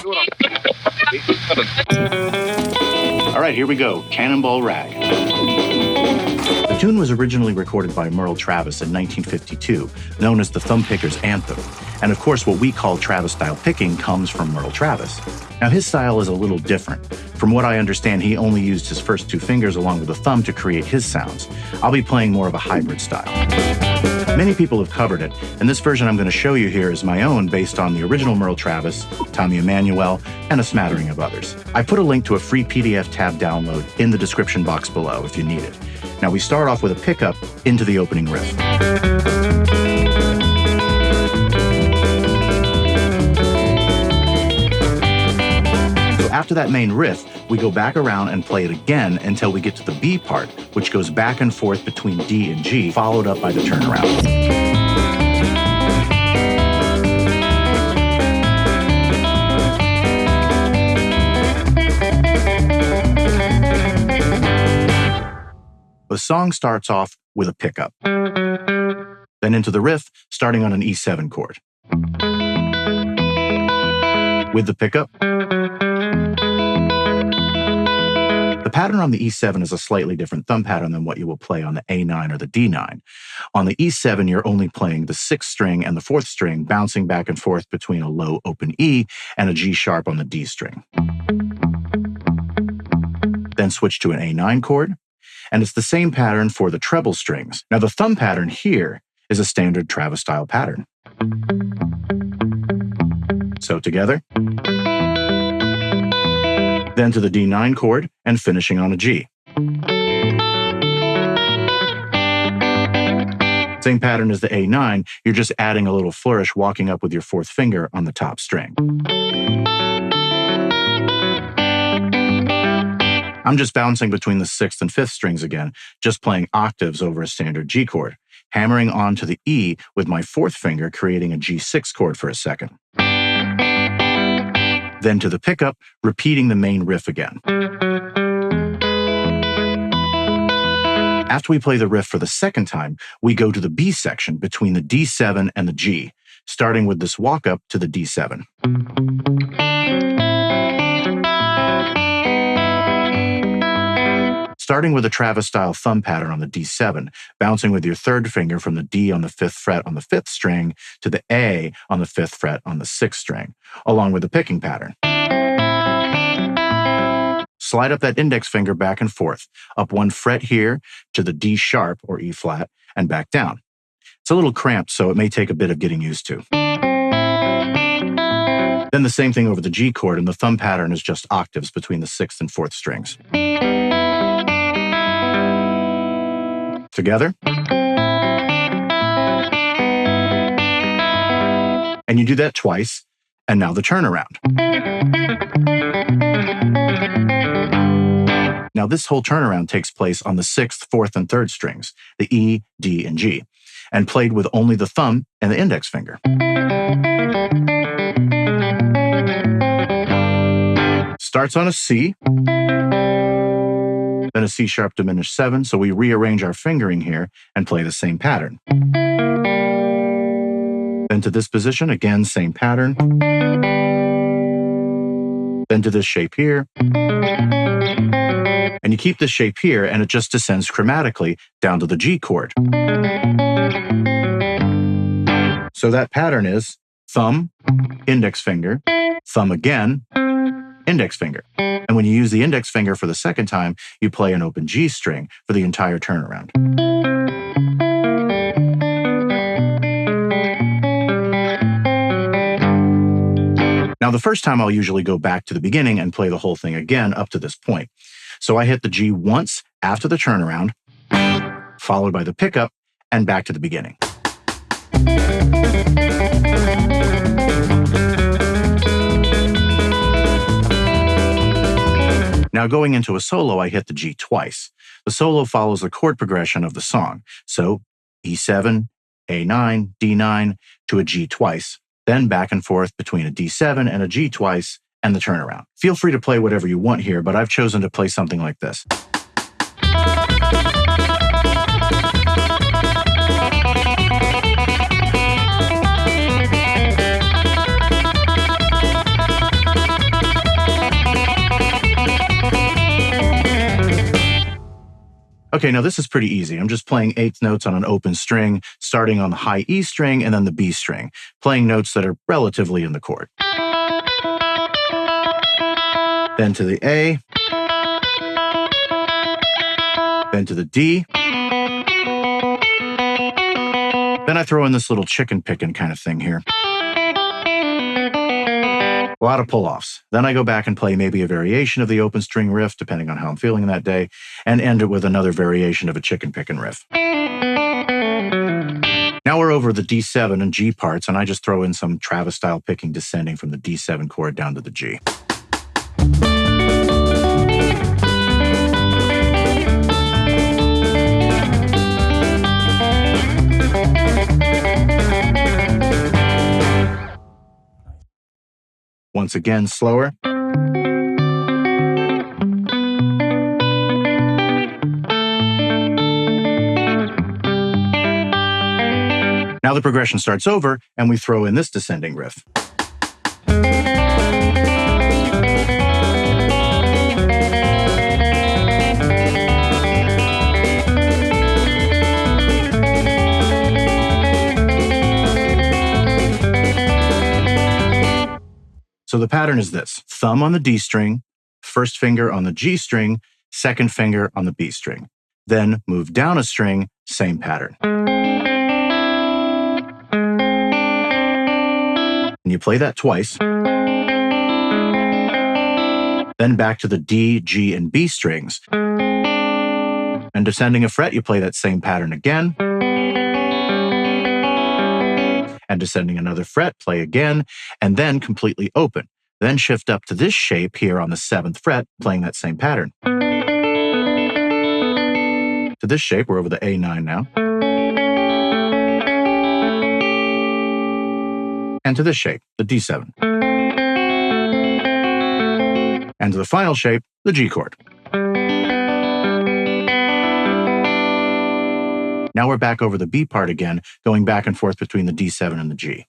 All right, here we go. Cannonball Rag. The tune was originally recorded by merletravis in 1952, known as the Thumb Picker's Anthem. And of course, what we call Travis-style picking comes from merletravis. Now, his style is a little different. From what I understand, he only used his first two fingers along with the thumb to create his sounds. I'll be playing more of a hybrid style. Many people have covered it, and this version I'm going to show you here is my own based on the original merletravis, Tommy Emmanuel, and a smattering of others. I put a link to a free PDF tab download in the description box below if you need it. Now we start off with a pickup into the opening riff. So after that main riff, we go back around and play it again until we get to the B part, which goes back and forth between D and G, followed up by the turnaround. The song starts off with a pickup, then into the riff, starting on an E7 chord. With the pickup, the pattern on the E7 is a slightly different thumb pattern than what you will play on the A9 or the D9. On the E7, you're only playing the 6th string and the 4th string, bouncing back and forth between a low open E and a G sharp on the D string. Then switch to an A9 chord. And it's the same pattern for the treble strings. Now, the thumb pattern here is a standard Travis-style pattern. So together, then to the D9 chord, and finishing on a G. Same pattern as the A9, you're just adding a little flourish, walking up with your 4th finger on the top string. I'm just bouncing between the 6th and 5th strings again, just playing octaves over a standard G chord, hammering onto the E with my 4th finger, creating a G6 chord for a second. Then to the pickup, repeating the main riff again. After we play the riff for the second time, we go to the B section between the D7 and the G, starting with this walk up to the D7. Starting with a Travis-style thumb pattern on the D7, bouncing with your 3rd finger from the D on the 5th fret on the 5th string to the A on the 5th fret on the 6th string, along with the picking pattern. Slide up that index finger back and forth, up 1 fret here to the D sharp or E flat, and back down. It's a little cramped, so it may take a bit of getting used to. Then the same thing over the G chord, and the thumb pattern is just octaves between the 6th and 4th strings. Together. And you do that twice, and now the turnaround. Now this whole turnaround takes place on the 6th, 4th, and 3rd strings, the E, D, and G, and played with only the thumb and the index finger. Starts on a C, then a C sharp diminished 7, so we rearrange our fingering here and play the same pattern. Then to this position, again, same pattern. Then to this shape here. And you keep this shape here, and it just descends chromatically down to the G chord. So that pattern is thumb, index finger, thumb again, index finger. And when you use the index finger for the second time, you play an open G string for the entire turnaround. Now, the first time I'll usually go back to the beginning and play the whole thing again up to this point. So I hit the G once after the turnaround, followed by the pickup, and back to the beginning. Now going into a solo, I hit the G twice. The solo follows the chord progression of the song. So E7, A9, D9 to a G twice, then back and forth between a D7 and a G twice, and the turnaround. Feel free to play whatever you want here, but I've chosen to play something like this. Okay, now this is pretty easy. I'm just playing eighth notes on an open string, starting on the high E string and then the B string, playing notes that are relatively in the chord. Then to the A, then to the D. Then I throw in this little chicken picking kind of thing here. A lot of pull-offs. Then I go back and play maybe a variation of the open string riff, depending on how I'm feeling that day, and end it with another variation of a chicken picking riff. Now we're over the D7 and G parts, and I just throw in some Travis-style picking descending from the D7 chord down to the G. Once again, slower. Now the progression starts over, and we throw in this descending riff. So the pattern is this: thumb on the D string, first finger on the G string, second finger on the B string. Then move down a string, same pattern. And you play that twice. Then back to the D, G, and B strings. And descending a fret, you play that same pattern again. And descending another fret, play again, and then completely open. Then shift up to this shape here on the 7th fret, playing that same pattern. To this shape, we're over the A9 now. And to this shape, the D7. And to the final shape, the G chord. Now we're back over the B part again, going back and forth between the D7 and the G.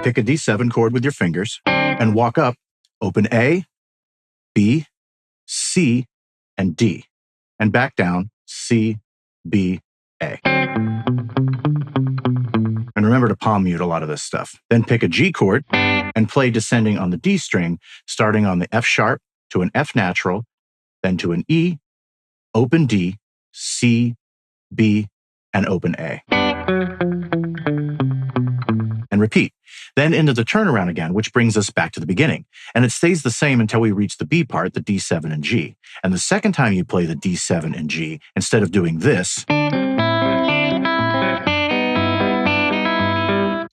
Pick a D7 chord with your fingers and walk up, open A, B, C, and D, and back down C, B, A. And remember to palm mute a lot of this stuff. Then pick a G chord and play descending on the D string, starting on the F sharp to an F natural, then to an E, open D, C, B, and open A. And repeat. Then into the turnaround again, which brings us back to the beginning. And it stays the same until we reach the B part, the D7 and G. And the second time you play the D7 and G, instead of doing this,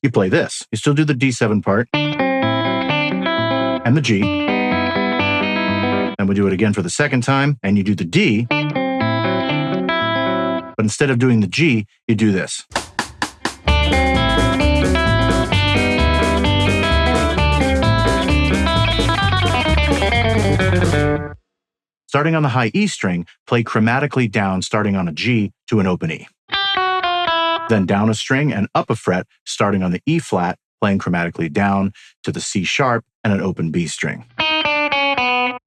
you play this. You still do the D7 part and the G. Then we do it again for the second time, and you do the D. But instead of doing the G, you do this. Starting on the high E string, play chromatically down starting on a G to an open E. Then down a string and up a fret, starting on the E flat, playing chromatically down to the C sharp and an open B string.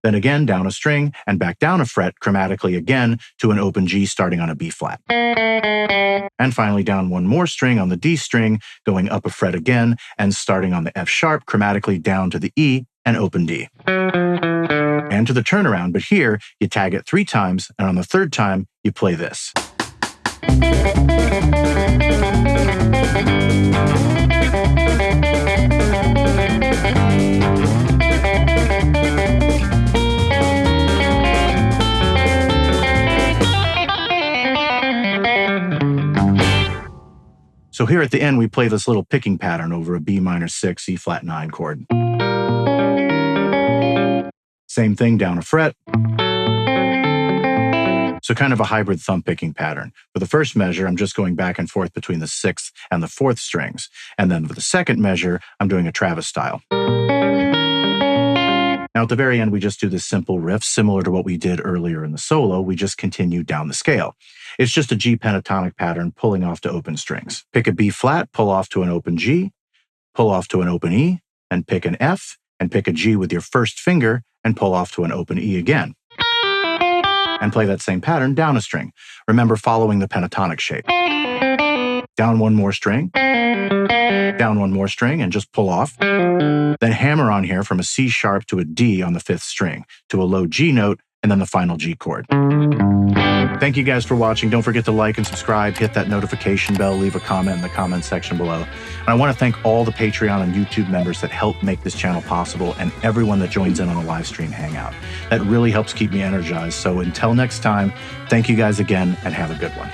Then again down a string and back down a fret chromatically again to an open G starting on a B flat. And finally down one more string on the D string, going up a fret again and starting on the F sharp chromatically down to the E and open D. And to the turnaround, but here you tag it 3 times, and on the 3rd time you play this. So here at the end, we play this little picking pattern over a B minor 6, E flat 9 chord. Same thing down a fret. So kind of a hybrid thumb picking pattern. For the first measure, I'm just going back and forth between the 6th and the 4th strings. And then for the second measure, I'm doing a Travis style. Now Now, at the very end, we just do this simple riff, similar to what we did earlier in the solo. We just continue down the scale. It's just a G pentatonic pattern pulling off to open strings. Pick a B flat, pull off to an open G, pull off to an open E, and pick an F, and pick a G with your first finger, and pull off to an open E again. And play that same pattern down a string. Remember, following the pentatonic shape. Down one more string, down one more string, and just pull off. Then hammer on here from a C sharp to a D on the 5th string, to a low G note, and then the final G chord. Thank you guys for watching. Don't forget to like and subscribe, hit that notification bell, leave a comment in the comment section below. And I want to thank all the Patreon and YouTube members that help make this channel possible, and everyone that joins in on the live stream hangout. That really helps keep me energized. So until next time, thank you guys again, and have a good one.